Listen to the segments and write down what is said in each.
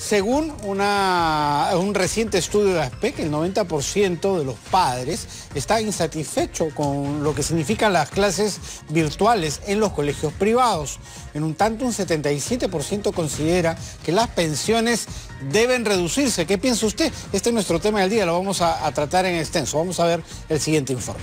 Según un reciente estudio de ASPEC, el 90% de los padres está insatisfecho con lo que significan las clases virtuales en los colegios privados. En un tanto, un 77% considera que las pensiones deben reducirse. ¿Qué piensa usted? Este es nuestro tema del día, lo vamos a tratar en extenso. Vamos a ver el siguiente informe.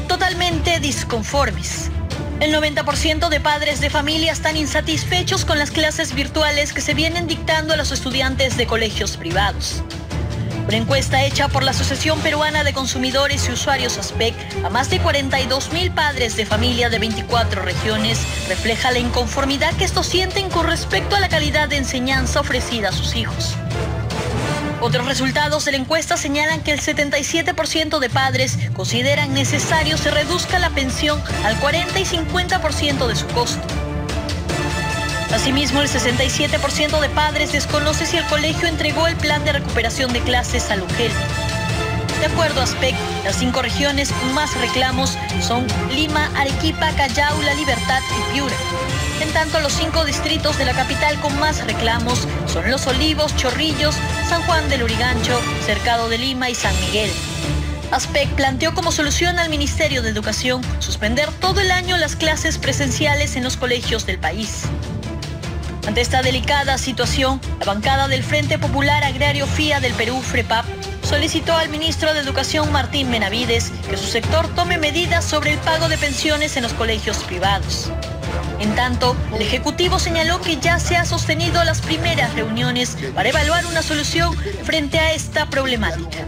Totalmente disconformes. El 90% de padres de familia están insatisfechos con las clases virtuales que se vienen dictando a los estudiantes de colegios privados. Una encuesta hecha por la Asociación Peruana de Consumidores y Usuarios ASPEC a más de 42.000 padres de familia de 24 regiones refleja la inconformidad que estos sienten con respecto a la calidad de enseñanza ofrecida a sus hijos. Otros resultados de la encuesta señalan que el 77% de padres consideran necesario se reduzca la pensión al 40 y 50% de su costo. Asimismo, el 67% de padres desconoce si el colegio entregó el plan de recuperación de clases al UGEL. De acuerdo a ASPEC, las 5 regiones con más reclamos son Lima, Arequipa, Callao, La Libertad y Piura. En tanto, los 5 distritos de la capital con más reclamos son Los Olivos, Chorrillos, San Juan del Lurigancho, Cercado de Lima y San Miguel. ASPEC planteó como solución al Ministerio de Educación suspender todo el año las clases presenciales en los colegios del país. Ante esta delicada situación, la bancada del Frente Popular Agrario FIA del Perú, FREPAP, solicitó al ministro de Educación, Martín Benavides, que su sector tome medidas sobre el pago de pensiones en los colegios privados. En tanto, el Ejecutivo señaló que ya se ha sostenido las primeras reuniones para evaluar una solución frente a esta problemática.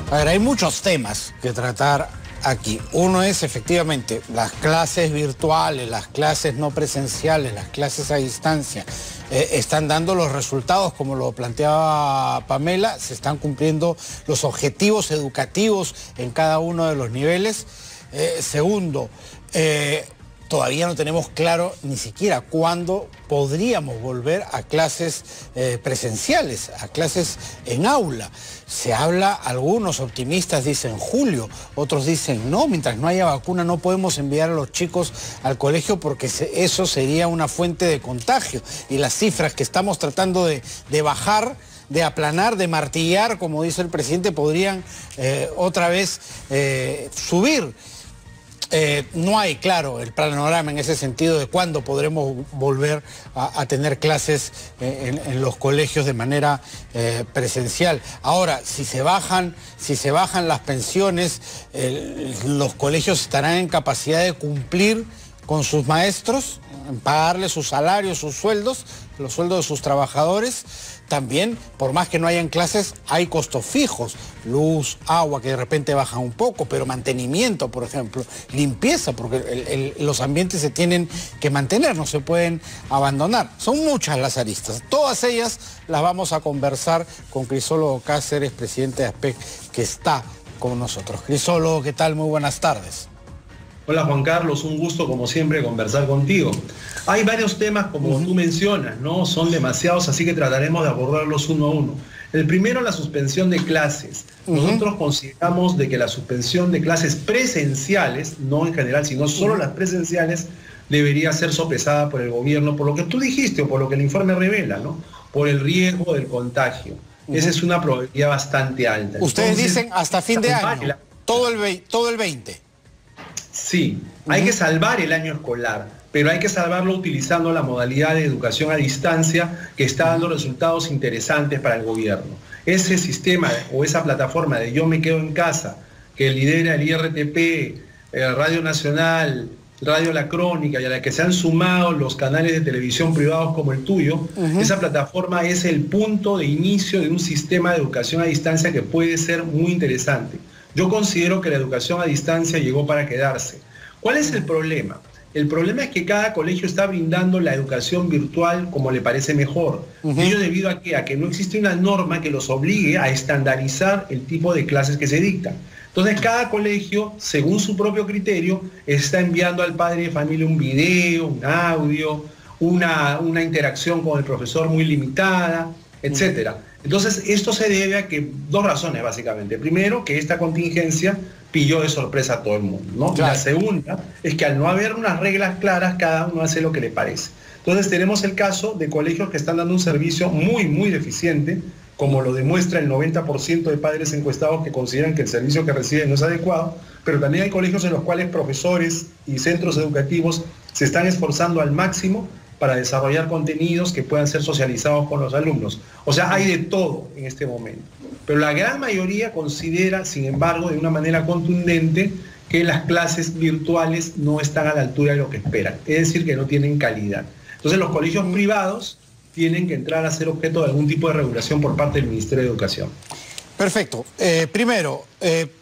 A ver, hay muchos temas que tratar aquí. Uno es efectivamente las clases virtuales, las clases no presenciales, las clases a distancia. Están dando los resultados como lo planteaba Pamela, se están cumpliendo los objetivos educativos en cada uno de los niveles. Segundo, todavía no tenemos claro ni siquiera cuándo podríamos volver a clases presenciales, a clases en aula. Se habla, algunos optimistas dicen julio, otros dicen no, mientras no haya vacuna no podemos enviar a los chicos al colegio porque eso sería una fuente de contagio. Y las cifras que estamos tratando de bajar, de aplanar, de martillar, como dice el presidente, podrían otra vez subir. No hay claro el panorama en ese sentido de cuándo podremos volver a tener clases en los colegios de manera presencial. Ahora, si se bajan las pensiones, los colegios estarán en capacidad de cumplir con sus maestros, en pagarles sus salarios, sus sueldos, los sueldos de sus trabajadores. También, por más que no hayan clases, hay costos fijos, luz, agua, que de repente bajan un poco, pero mantenimiento, por ejemplo, limpieza, porque los ambientes se tienen que mantener, no se pueden abandonar. Son muchas las aristas, todas ellas las vamos a conversar con Crisólogo Cáceres, presidente de ASPEC, que está con nosotros. Crisólogo, ¿qué tal? Muy buenas tardes. Hola Juan Carlos, un gusto como siempre conversar contigo. Hay varios temas como tú mencionas, ¿no? Son demasiados, así que trataremos de abordarlos uno a uno. El primero, la suspensión de clases. Nosotros consideramos de que la suspensión de clases presenciales, no en general, sino solo las presenciales, debería ser sopesada por el gobierno, por lo que tú dijiste o por lo que el informe revela, ¿no? Por el riesgo del contagio. Esa es una probabilidad bastante alta. Ustedes dicen hasta fin de año, todo el 20. Sí, hay que salvar el año escolar, pero hay que salvarlo utilizando la modalidad de educación a distancia que está dando resultados interesantes para el gobierno. Ese sistema o esa plataforma de Yo Me Quedo en Casa, que lidera el IRTP, Radio Nacional, Radio La Crónica, y a la que se han sumado los canales de televisión privados como el tuyo, esa plataforma es el punto de inicio de un sistema de educación a distancia que puede ser muy interesante. Yo considero que la educación a distancia llegó para quedarse. ¿Cuál es el problema? El problema es que cada colegio está brindando la educación virtual como le parece mejor. Ello debido a que no existe una norma que los obligue a estandarizar el tipo de clases que se dictan. Entonces cada colegio, según su propio criterio, está enviando al padre de familia un video, un audio, una interacción con el profesor muy limitada, etcétera. Entonces, esto se debe a que dos razones, básicamente. Primero, que esta contingencia pilló de sorpresa a todo el mundo, ¿no? Claro. La segunda es que al no haber unas reglas claras, cada uno hace lo que le parece. Entonces tenemos el caso de colegios que están dando un servicio muy deficiente, como lo demuestra el 90% de padres encuestados que consideran que el servicio que reciben no es adecuado, pero también hay colegios en los cuales profesores y centros educativos se están esforzando al máximo para desarrollar contenidos que puedan ser socializados con los alumnos. O sea, hay de todo en este momento. Pero la gran mayoría considera, sin embargo, de una manera contundente, que las clases virtuales no están a la altura de lo que esperan, es decir, que no tienen calidad. Entonces los colegios privados tienen que entrar a ser objeto de algún tipo de regulación por parte del Ministerio de Educación. Perfecto. Primero,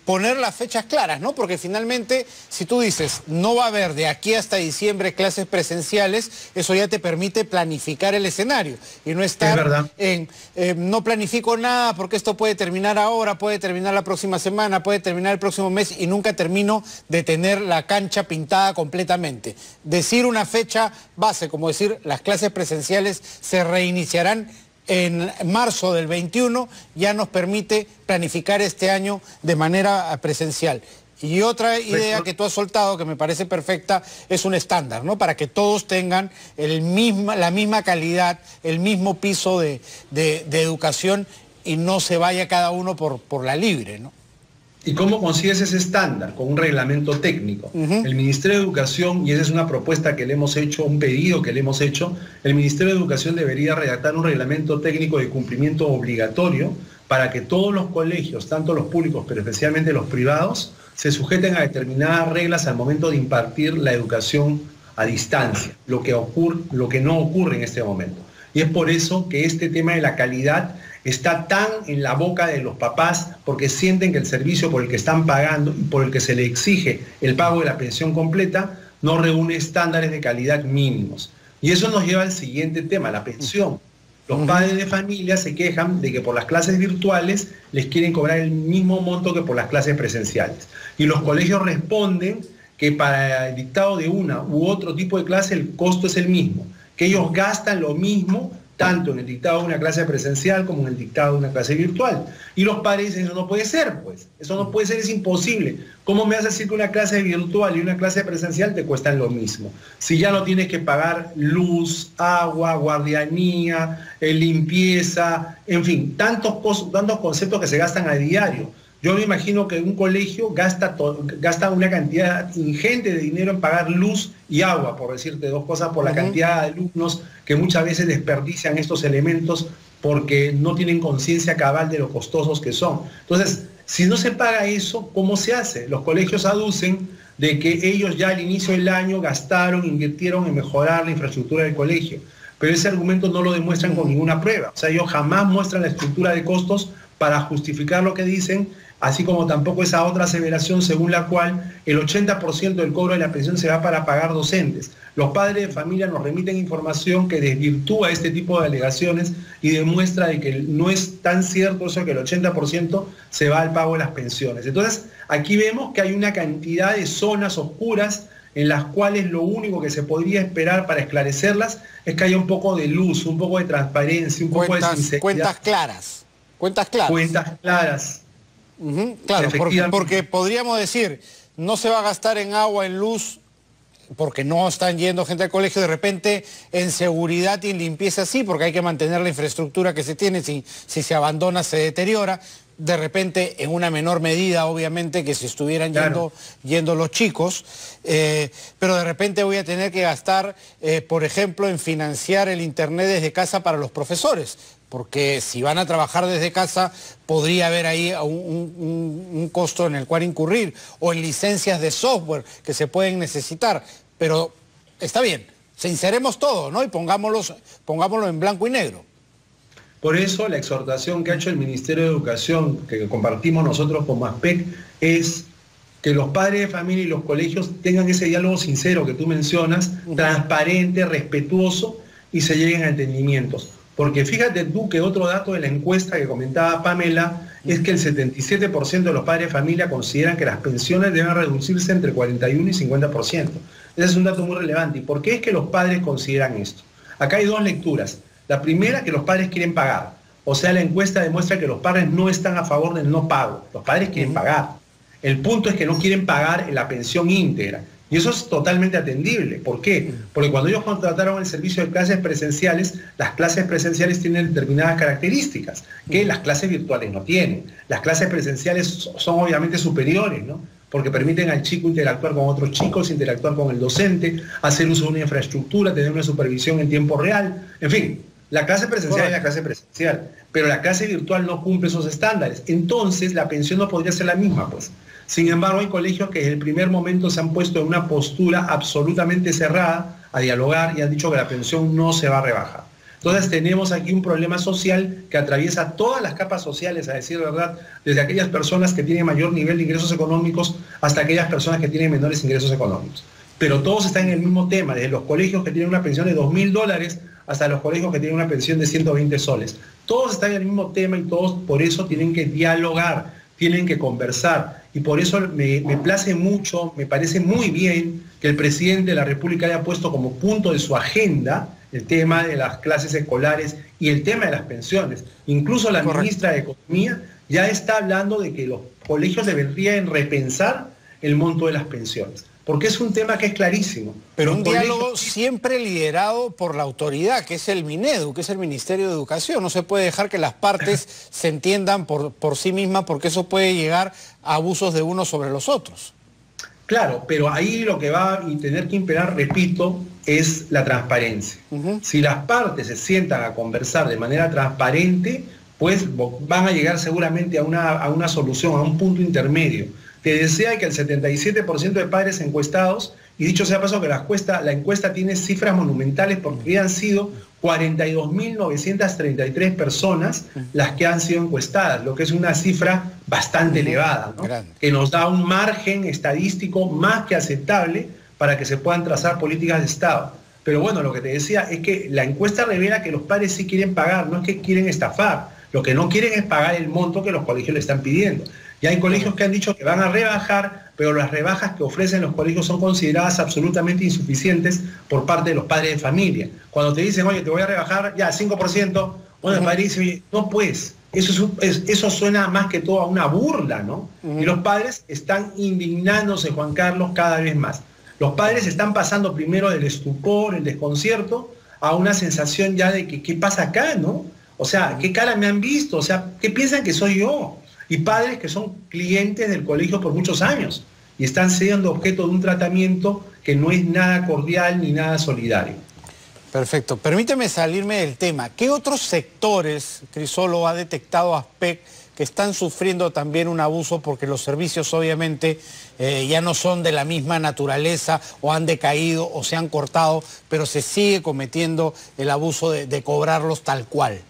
poner las fechas claras, ¿no? Porque finalmente, si tú dices, no va a haber de aquí hasta diciembre clases presenciales, eso ya te permite planificar el escenario y no estar en, no planifico nada porque esto puede terminar ahora, puede terminar la próxima semana, puede terminar el próximo mes y nunca termino de tener la cancha pintada completamente. Decir una fecha base, como decir, las clases presenciales se reiniciarán en marzo del 21, ya nos permite planificar este año de manera presencial. Y otra idea que tú has soltado, que me parece perfecta, es un estándar, ¿no? Para que todos tengan la misma calidad, el mismo piso de educación y no se vaya cada uno por la libre, ¿no? ¿Y cómo consigues ese estándar? Con un reglamento técnico. El Ministerio de Educación, y esa es una propuesta que le hemos hecho, un pedido que le hemos hecho, el Ministerio de Educación debería redactar un reglamento técnico de cumplimiento obligatorio para que todos los colegios, tanto los públicos, pero especialmente los privados, se sujeten a determinadas reglas al momento de impartir la educación a distancia, lo que no ocurre en este momento. Y es por eso que este tema de la calidad está tan en la boca de los papás, porque sienten que el servicio por el que están pagando y por el que se le exige el pago de la pensión completa no reúne estándares de calidad mínimos. Y eso nos lleva al siguiente tema, la pensión. Los padres de familia se quejan de que por las clases virtuales les quieren cobrar el mismo monto que por las clases presenciales. Y los colegios responden que para el dictado de una u otro tipo de clase el costo es el mismo, que ellos gastan lo mismo tanto en el dictado de una clase presencial como en el dictado de una clase virtual. Y los padres dicen, eso no puede ser, pues. Eso no puede ser, es imposible. ¿Cómo me vas a decir que una clase virtual y una clase presencial te cuestan lo mismo? Si ya no tienes que pagar luz, agua, guardianía, limpieza, en fin, tantos conceptos que se gastan a diario. Yo me imagino que un colegio gasta una cantidad ingente de dinero en pagar luz y agua, por decirte dos cosas, por la cantidad de alumnos que muchas veces desperdician estos elementos porque no tienen conciencia cabal de lo costosos que son. Entonces, si no se paga eso, ¿cómo se hace? Los colegios aducen de que ellos ya al inicio del año gastaron, invirtieron en mejorar la infraestructura del colegio, pero ese argumento no lo demuestran con ninguna prueba. O sea, ellos jamás muestran la estructura de costos para justificar lo que dicen, así como tampoco esa otra aseveración según la cual el 80% del cobro de la pensión se va para pagar docentes. Los padres de familia nos remiten información que desvirtúa este tipo de alegaciones y demuestra de que no es tan cierto eso que el 80% se va al pago de las pensiones. Entonces, aquí vemos que hay una cantidad de zonas oscuras en las cuales lo único que se podría esperar para esclarecerlas es que haya un poco de luz, un poco de transparencia, un poco de sinceridad. Cuentas claras. Cuentas claras. Claro, porque podríamos decir, no se va a gastar en agua, en luz, porque no están yendo gente al colegio, de repente en seguridad y en limpieza sí, porque hay que mantener la infraestructura que se tiene, si se abandona se deteriora, de repente en una menor medida obviamente que si estuvieran yendo los chicos, pero de repente voy a tener que gastar, por ejemplo, en financiar el internet desde casa para los profesores, porque si van a trabajar desde casa podría haber ahí un costo en el cual incurrir, o en licencias de software que se pueden necesitar, pero está bien, sinceremos todo, ¿no? Y pongámoslo en blanco y negro. Por eso la exhortación que ha hecho el Ministerio de Educación, que compartimos nosotros como ASPEC, es que los padres de familia y los colegios tengan ese diálogo sincero que tú mencionas, transparente, respetuoso, y se lleguen a entendimientos. Porque fíjate tú que otro dato de la encuesta que comentaba Pamela es que el 77% de los padres de familia consideran que las pensiones deben reducirse entre 41 y 50%. Ese es un dato muy relevante. ¿Y por qué es que los padres consideran esto? Acá hay dos lecturas. La primera, que los padres quieren pagar. O sea, la encuesta demuestra que los padres no están a favor del no pago. Los padres quieren pagar. El punto es que no quieren pagar la pensión íntegra. Y eso es totalmente atendible. ¿Por qué? Porque cuando ellos contrataron el servicio de clases presenciales, las clases presenciales tienen determinadas características que las clases virtuales no tienen. Las clases presenciales son obviamente superiores, ¿no? Porque permiten al chico interactuar con otros chicos, interactuar con el docente, hacer uso de una infraestructura, tener una supervisión en tiempo real. En fin, la clase presencial es la clase presencial, pero la clase virtual no cumple esos estándares. Entonces, la pensión no podría ser la misma, pues. Sin embargo, hay colegios que desde el primer momento se han puesto en una postura absolutamente cerrada a dialogar y han dicho que la pensión no se va a rebajar. Entonces tenemos aquí un problema social que atraviesa todas las capas sociales, a decir verdad, desde aquellas personas que tienen mayor nivel de ingresos económicos hasta aquellas personas que tienen menores ingresos económicos. Pero todos están en el mismo tema, desde los colegios que tienen una pensión de $2.000 hasta los colegios que tienen una pensión de 120 soles. Todos están en el mismo tema y todos por eso tienen que dialogar, tienen que conversar. Y por eso me place mucho, me parece muy bien que el presidente de la República haya puesto como punto de su agenda el tema de las clases escolares y el tema de las pensiones. Incluso la ministra de Economía ya está hablando de que los colegios deberían repensar el monto de las pensiones, porque es un tema que es clarísimo. Pero un diálogo siempre liderado por la autoridad, que es el Minedu, que es el Ministerio de Educación. No se puede dejar que las partes se entiendan por sí mismas, porque eso puede llegar a abusos de unos sobre los otros. Claro, pero ahí lo que va a tener que imperar, repito, es la transparencia. Si las partes se sientan a conversar de manera transparente, pues van a llegar seguramente a una solución, a un punto intermedio. Te decía que el 77% de padres encuestados, y dicho sea paso que la encuesta tiene cifras monumentales porque han sido 42.933 personas las que han sido encuestadas, lo que es una cifra bastante elevada, ¿no? Que nos da un margen estadístico más que aceptable para que se puedan trazar políticas de Estado. Pero bueno, lo que te decía es que la encuesta revela que los padres sí quieren pagar, no es que quieren estafar, lo que no quieren es pagar el monto que los colegios le están pidiendo. Y hay colegios que han dicho que van a rebajar, pero las rebajas que ofrecen los colegios son consideradas absolutamente insuficientes por parte de los padres de familia. Cuando te dicen, oye, te voy a rebajar ya 5%, bueno, el padre dice, no pues, eso suena más que todo a una burla, ¿no? Y los padres están indignándose, Juan Carlos, cada vez más. Los padres están pasando primero del estupor, el desconcierto, a una sensación ya de que, ¿qué pasa acá, no? O sea, ¿qué cara me han visto? O sea, ¿qué piensan que soy yo? Y padres que son clientes del colegio por muchos años y están siendo objeto de un tratamiento que no es nada cordial ni nada solidario. Perfecto. Permíteme salirme del tema. ¿Qué otros sectores, Crisolo, ha detectado ASPEC que están sufriendo también un abuso porque los servicios obviamente ya no son de la misma naturaleza o han decaído o se han cortado, pero se sigue cometiendo el abuso de cobrarlos tal cual?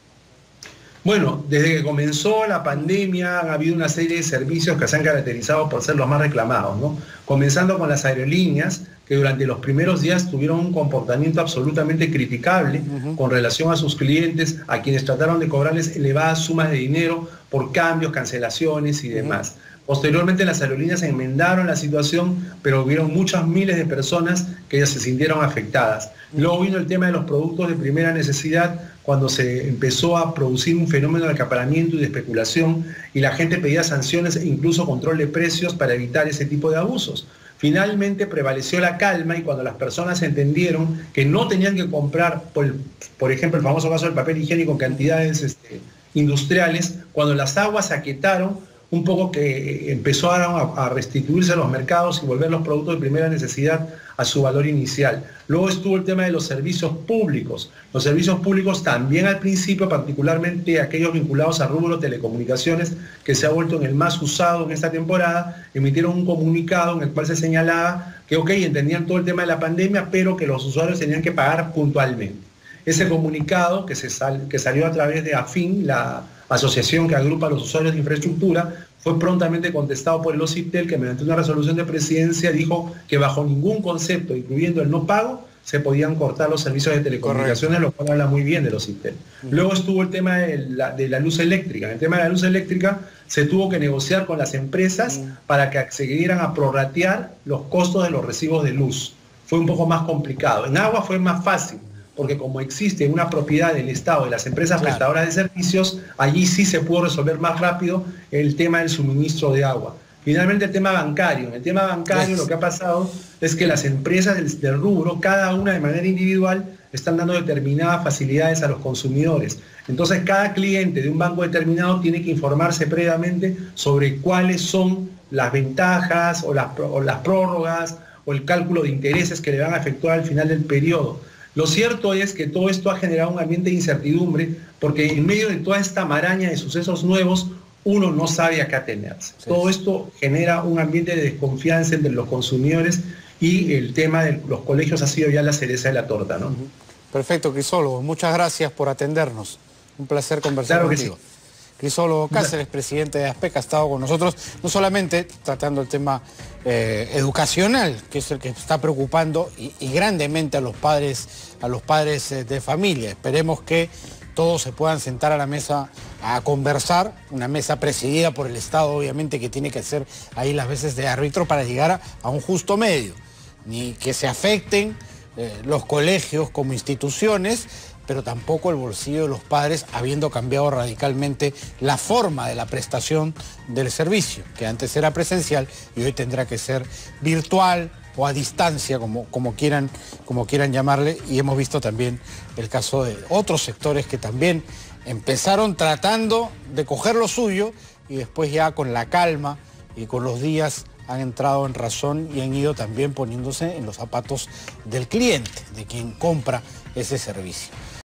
Bueno, desde que comenzó la pandemia ha habido una serie de servicios que se han caracterizado por ser los más reclamados, ¿no? Comenzando con las aerolíneas, que durante los primeros días tuvieron un comportamiento absolutamente criticable con relación a sus clientes, a quienes trataron de cobrarles elevadas sumas de dinero por cambios, cancelaciones y demás. Posteriormente las aerolíneas enmendaron la situación, pero hubieron muchas miles de personas que ya se sintieron afectadas. Luego vino el tema de los productos de primera necesidad, cuando se empezó a producir un fenómeno de acaparamiento y de especulación, y la gente pedía sanciones e incluso control de precios para evitar ese tipo de abusos. Finalmente prevaleció la calma y cuando las personas entendieron que no tenían que comprar, por ejemplo, el famoso caso del papel higiénico en cantidades industriales, cuando las aguas se aquietaron, un poco que empezaron a restituirse a los mercados y volver los productos de primera necesidad a su valor inicial. Luego estuvo el tema de los servicios públicos. Los servicios públicos también al principio, particularmente aquellos vinculados a rubro telecomunicaciones, que se ha vuelto en el más usado en esta temporada, emitieron un comunicado en el cual se señalaba que, entendían todo el tema de la pandemia, pero que los usuarios tenían que pagar puntualmente. Ese comunicado que salió a través de AFIN, la asociación que agrupa a los usuarios de infraestructura, fue prontamente contestado por el OCIPTEL, que mediante una resolución de presidencia dijo que bajo ningún concepto, incluyendo el no pago, se podían cortar los servicios de telecomunicaciones, lo cual habla muy bien del OCIPTEL. Luego estuvo el tema de la luz eléctrica. En el tema de la luz eléctrica se tuvo que negociar con las empresas para que accedieran a prorratear los costos de los recibos de luz. Fue un poco más complicado. En agua fue más fácil, porque como existe una propiedad del Estado, de las empresas prestadoras de servicios, allí sí se pudo resolver más rápido el tema del suministro de agua. Finalmente el tema bancario. En el tema bancario lo que ha pasado es que las empresas del rubro, cada una de manera individual, están dando determinadas facilidades a los consumidores. Entonces cada cliente de un banco determinado tiene que informarse previamente sobre cuáles son las ventajas o las prórrogas o el cálculo de intereses que le van a efectuar al final del periodo. Lo cierto es que todo esto ha generado un ambiente de incertidumbre porque en medio de toda esta maraña de sucesos nuevos, uno no sabe a qué atenerse. Sí. Todo esto genera un ambiente de desconfianza entre los consumidores y el tema de los colegios ha sido ya la cereza de la torta, ¿no? Perfecto, Crisólogo. Muchas gracias por atendernos. Un placer conversar contigo. Sí. Crisólogo Cáceres, presidente de ASPEC, ha estado con nosotros, no solamente tratando el tema educacional, que es el que está preocupando y grandemente a los padres de familia. Esperemos que todos se puedan sentar a la mesa a conversar, una mesa presidida por el Estado, obviamente, que tiene que hacer ahí las veces de árbitro para llegar a un justo medio. Ni que se afecten los colegios como instituciones, pero tampoco el bolsillo de los padres, habiendo cambiado radicalmente la forma de la prestación del servicio, que antes era presencial y hoy tendrá que ser virtual o a distancia, como quieran llamarle, y hemos visto también el caso de otros sectores que también empezaron tratando de coger lo suyo y después ya con la calma y con los días han entrado en razón y han ido también poniéndose en los zapatos del cliente, de quien compra ese servicio.